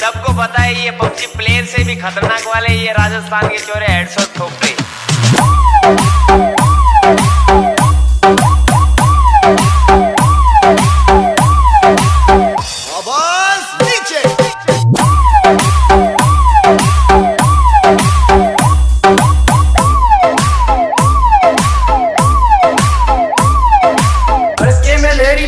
सबको पता है ये पबजी प्लेयर से भी खतरनाक वाले ये राजस्थान के चोरे हेडशॉट ठोकते। में लेडी